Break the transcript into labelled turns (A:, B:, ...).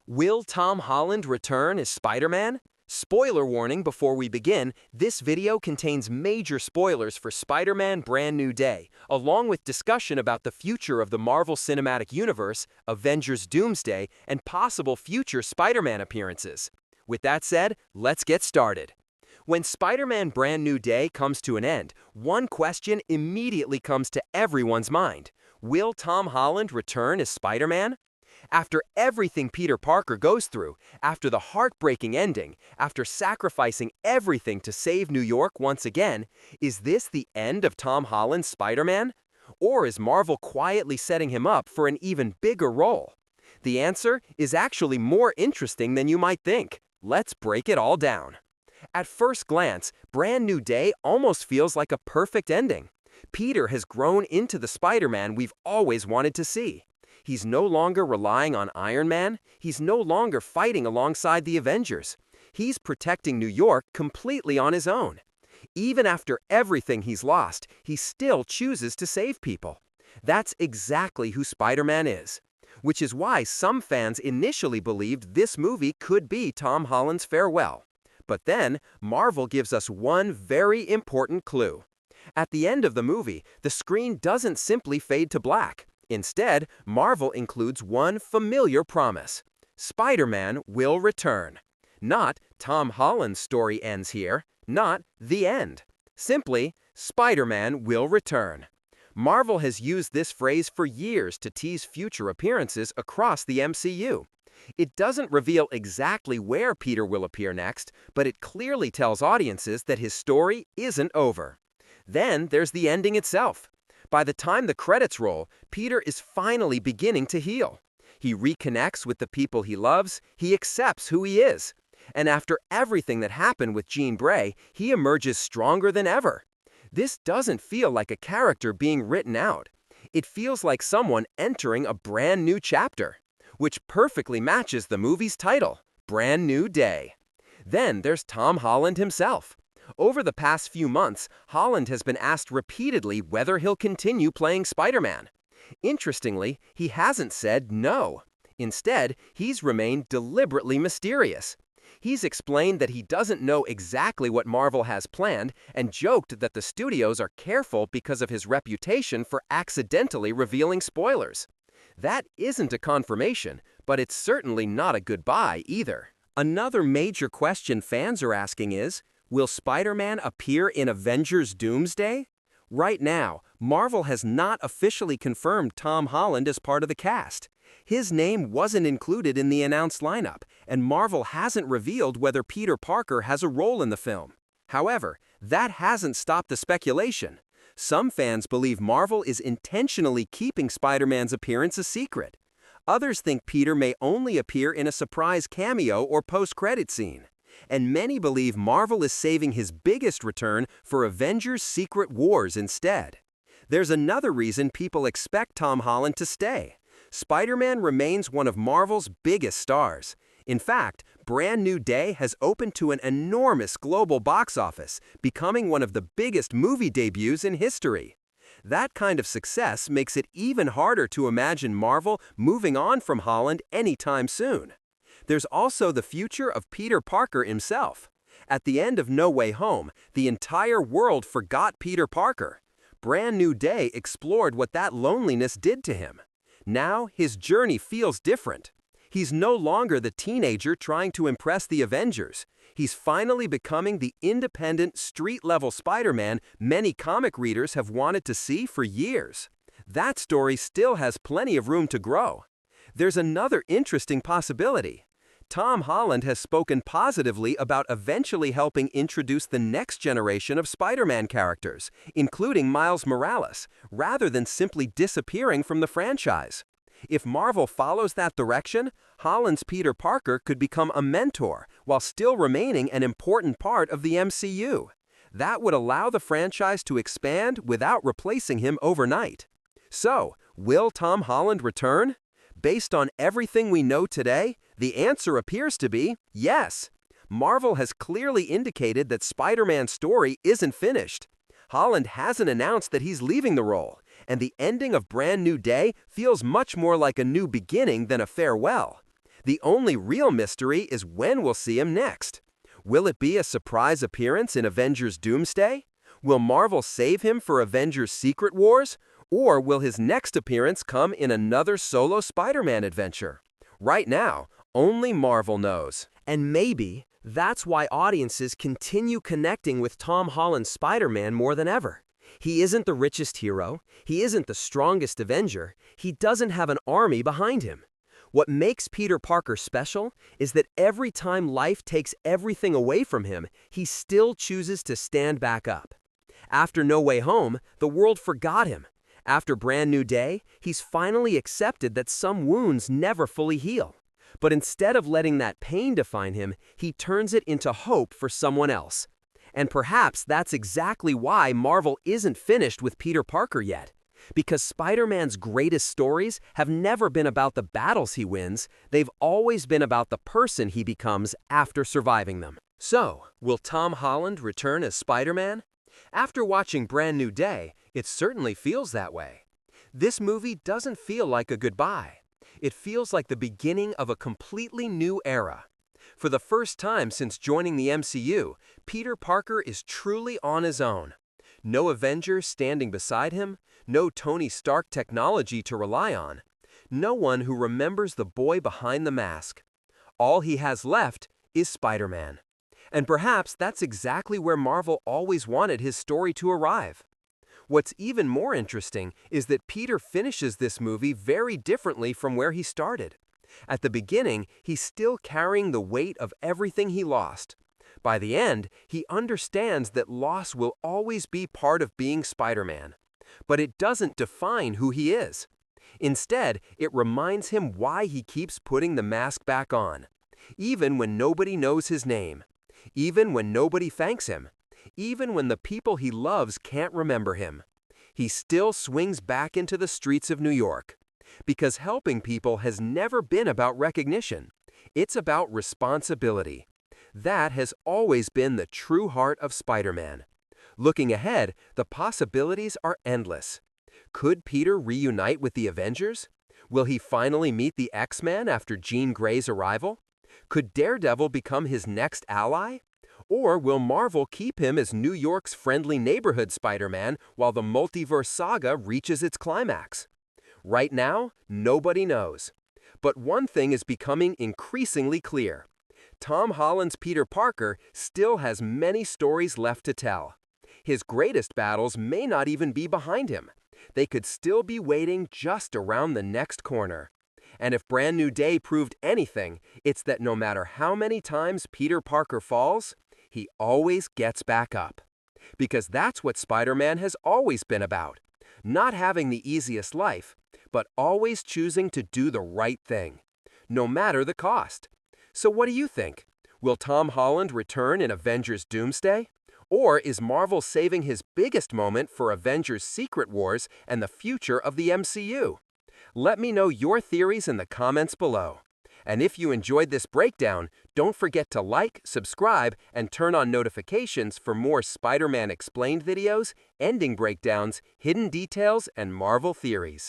A: Will Tom Holland return as Spider-Man? Spoiler warning before we begin, this video contains major spoilers for Spider-Man Brand New Day, along with discussion about the future of the Marvel Cinematic Universe, Avengers Doomsday, and possible future Spider-Man appearances. With that said, let's get started. When Spider-Man Brand New Day comes to an end, one question immediately comes to everyone's mind. Will Tom Holland return as Spider-Man? After everything Peter Parker goes through, after the heartbreaking ending, after sacrificing everything to save New York once again, is this the end of Tom Holland's Spider-Man? Or is Marvel quietly setting him up for an even bigger role? The answer is actually more interesting than you might think. Let's break it all down. At first glance, Brand New Day almost feels like a perfect ending. Peter has grown into the Spider-Man we've always wanted to see. He's no longer relying on Iron Man. He's no longer fighting alongside the Avengers. He's protecting New York completely on his own. Even after everything he's lost, he still chooses to save people. That's exactly who Spider-Man is. Which is why some fans initially believed this movie could be Tom Holland's farewell. But then, Marvel gives us one very important clue. At the end of the movie, the screen doesn't simply fade to black. Instead, Marvel includes one familiar promise. Spider-Man will return. Not Tom Holland's story ends here, not the end. Simply, Spider-Man will return. Marvel has used this phrase for years to tease future appearances across the MCU. It doesn't reveal exactly where Peter will appear next, but it clearly tells audiences that his story isn't over. Then there's the ending itself. By the time the credits roll, Peter is finally beginning to heal. He reconnects with the people he loves, he accepts who he is. And after everything that happened with Jean Grey, he emerges stronger than ever. This doesn't feel like a character being written out. It feels like someone entering a brand new chapter, which perfectly matches the movie's title, Brand New Day. Then there's Tom Holland himself. Over the past few months, Holland has been asked repeatedly whether he'll continue playing Spider-Man. Interestingly, he hasn't said no. Instead, he's remained deliberately mysterious. He's explained that he doesn't know exactly what Marvel has planned and joked that the studios are careful because of his reputation for accidentally revealing spoilers. That isn't a confirmation, but it's certainly not a goodbye either. Another major question fans are asking is, will Spider-Man appear in Avengers Doomsday? Right now, Marvel has not officially confirmed Tom Holland as part of the cast. His name wasn't included in the announced lineup, and Marvel hasn't revealed whether Peter Parker has a role in the film. However, that hasn't stopped the speculation. Some fans believe Marvel is intentionally keeping Spider-Man's appearance a secret. Others think Peter may only appear in a surprise cameo or post-credit scene. And many believe Marvel is saving his biggest return for Avengers Secret Wars instead. There's another reason people expect Tom Holland to stay. Spider-Man remains one of Marvel's biggest stars. In fact, Brand New Day has opened to an enormous global box office, becoming one of the biggest movie debuts in history. That kind of success makes it even harder to imagine Marvel moving on from Holland anytime soon. There's also the future of Peter Parker himself. At the end of No Way Home, the entire world forgot Peter Parker. Brand New Day explored what that loneliness did to him. Now, his journey feels different. He's no longer the teenager trying to impress the Avengers. He's finally becoming the independent, street-level Spider-Man many comic readers have wanted to see for years. That story still has plenty of room to grow. There's another interesting possibility. Tom Holland has spoken positively about eventually helping introduce the next generation of Spider-Man characters, including Miles Morales, rather than simply disappearing from the franchise. If Marvel follows that direction, Holland's Peter Parker could become a mentor while still remaining an important part of the MCU. That would allow the franchise to expand without replacing him overnight. So, will Tom Holland return? Based on everything we know today, the answer appears to be yes. Marvel has clearly indicated that Spider-Man's story isn't finished. Holland hasn't announced that he's leaving the role, and the ending of Brand New Day feels much more like a new beginning than a farewell. The only real mystery is when we'll see him next. Will it be a surprise appearance in Avengers Doomsday? Will Marvel save him for Avengers Secret Wars? Or will his next appearance come in another solo Spider-Man adventure? Right now, only Marvel knows. And maybe that's why audiences continue connecting with Tom Holland's Spider-Man more than ever. He isn't the richest hero, he isn't the strongest Avenger, he doesn't have an army behind him. What makes Peter Parker special is that every time life takes everything away from him, he still chooses to stand back up. After No Way Home, the world forgot him. After Brand New Day, he's finally accepted that some wounds never fully heal. But instead of letting that pain define him, he turns it into hope for someone else. And perhaps that's exactly why Marvel isn't finished with Peter Parker yet. Because Spider-Man's greatest stories have never been about the battles he wins, they've always been about the person he becomes after surviving them. So, will Tom Holland return as Spider-Man? After watching Brand New Day, it certainly feels that way. This movie doesn't feel like a goodbye. It feels like the beginning of a completely new era. For the first time since joining the MCU, Peter Parker is truly on his own. No Avenger standing beside him, no Tony Stark technology to rely on, no one who remembers the boy behind the mask. All he has left is Spider-Man. And perhaps that's exactly where Marvel always wanted his story to arrive. What's even more interesting is that Peter finishes this movie very differently from where he started. At the beginning, he's still carrying the weight of everything he lost. By the end, he understands that loss will always be part of being Spider-Man. But it doesn't define who he is. Instead, it reminds him why he keeps putting the mask back on. Even when nobody knows his name. Even when nobody thanks him. Even when the people he loves can't remember him. He still swings back into the streets of New York. Because helping people has never been about recognition. It's about responsibility. That has always been the true heart of Spider-Man. Looking ahead, the possibilities are endless. Could Peter reunite with the Avengers? Will he finally meet the X-Men after Jean Grey's arrival? Could Daredevil become his next ally? Or will Marvel keep him as New York's friendly neighborhood Spider-Man while the multiverse saga reaches its climax? Right now, nobody knows. But one thing is becoming increasingly clear. Tom Holland's Peter Parker still has many stories left to tell. His greatest battles may not even be behind him. They could still be waiting just around the next corner. And if Brand New Day proved anything, it's that no matter how many times Peter Parker falls, he always gets back up. Because that's what Spider-Man has always been about. Not having the easiest life, but always choosing to do the right thing, no matter the cost. So what do you think? Will Tom Holland return in Avengers Doomsday? Or is Marvel saving his biggest moment for Avengers Secret Wars and the future of the MCU? Let me know your theories in the comments below. And if you enjoyed this breakdown, don't forget to like, subscribe, and turn on notifications for more Spider-Man Explained videos, ending breakdowns, hidden details, and Marvel theories.